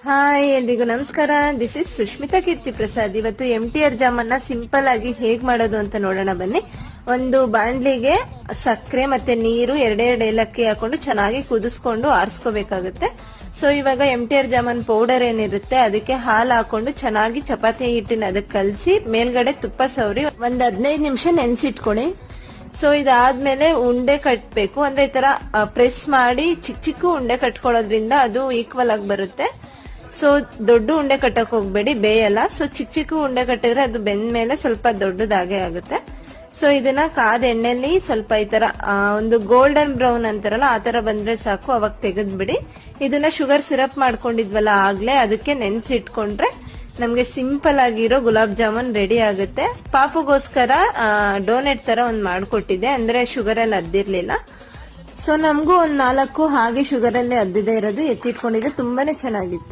Hi, ಎಲ್ರಿಗೂ ನಮಸ್ಕಾರ. This is Sushmita ಕೀರ್ತಿ ಪ್ರಸಾದ್. ಇವತ್ತು MTR ಜಾಮನ್ನ ಸಿಂಪಲ್ ಆಗಿ ಹೇಗ್ ಮಾಡೋದು ಅಂತ ನೋಡೋಣ ಬನ್ನಿ. ಒಂದು ಬಾಂಡ್ಲಿಗೆ ಸಕ್ಕರೆ ಮತ್ತೆ ನೀರು ಎರಡೆರಡು ಏಲಕ್ಕಿ ಹಾಕೊಂಡು ಚೆನ್ನಾಗಿ ಕುದಿಸ್ಕೊಂಡು ಆರಿಸ್ಕೋಬೇಕಾಗುತ್ತೆ. ಸೊ ಇವಾಗ MTR ಜಾಮನ್ ಪೌಡರ್ ಏನಿರುತ್ತೆ ಅದಕ್ಕೆ ಹಾಲು ಹಾಕೊಂಡು ಚೆನ್ನಾಗಿ ಚಪಾತಿ ಹಿಟ್ಟಿನ ಅದಕ್ಕೆ ಕಲಸಿ ಮೇಲ್ಗಡೆ ತುಪ್ಪ ಸವರಿ ಒಂದ್ 15 ನಿಮಿಷ ನೆನ್ಸಿಟ್ಕೊಳ್ಳಿ. ಸೊ ಇದಾದ್ಮೇಲೆ ಉಂಡೆ ಕಟ್ಬೇಕು. ಅಂದ್ರೆ ಈ ತರ ಪ್ರೆಸ್ ಮಾಡಿ ಚಿಕ್ಕ ಚಿಕ್ಕ ಉಂಡೆ ಕಟ್ಕೊಳ್ಳೋದ್ರಿಂದ ಅದು ಈಕ್ವಲ್ ಆಗಿ ಬರುತ್ತೆ. ಸೊ ದೊಡ್ಡ ಉಂಡೆ ಕಟ್ಟಕ್ ಹೋಗ್ಬೇಡಿ, ಬೇಯಲ್ಲ. ಸೊ ಚಿಕ್ಕ ಚಿಕ್ಕ ಉಂಡೆ ಕಟ್ಟಿದ್ರೆ ಅದು ಬೆಂದ ಮೇಲೆ ಸ್ವಲ್ಪ ದೊಡ್ಡದಾಗೆ ಆಗುತ್ತೆ. ಸೊ ಇದನ್ನ ಕಾದ ಎಣ್ಣೆಲಿ ಸ್ವಲ್ಪ ಈ ತರ ಒಂದು ಗೋಲ್ಡನ್ ಬ್ರೌನ್ ಅಂತಾರಲ್ಲ ಆ ತರ ಬಂದ್ರೆ ಸಾಕು, ಅವಾಗ ತೆಗೆದ್ಬಿಡಿ. ಇದನ್ನ ಶುಗರ್ ಸಿರಪ್ ಮಾಡ್ಕೊಂಡಿದ್ವಲ್ಲ ಆಗ್ಲೇ, ಅದಕ್ಕೆ ನೆನ್ಸಿಟ್ಕೊಂಡ್ರೆ ನಮ್ಗೆ ಸಿಂಪಲ್ ಆಗಿರೋ ಗುಲಾಬ್ ಜಾಮೂನ್ ರೆಡಿ ಆಗುತ್ತೆ. ಪಾಪುಗೋಸ್ಕರ ಡೋನೆಟ್ ತರ ಒಂದ್ ಮಾಡ್ಕೊಟ್ಟಿದ್ದೆ, ಅಂದ್ರೆ ಶುಗರ್ ಅಲ್ಲಿ ಅದ್ದಿರ್ಲಿಲ್ಲ. ಸೊ ನಮಗೂ ಒಂದ್ 4 ಹಾಗೆ ಶುಗರ್ ಅಲ್ಲೇ ಅದ್ದಿದೆ ಇರೋದು ಎತ್ತಿಟ್ಕೊಂಡಿದ್ದೆ, ತುಂಬಾನೇ ಚೆನ್ನಾಗಿತ್ತು.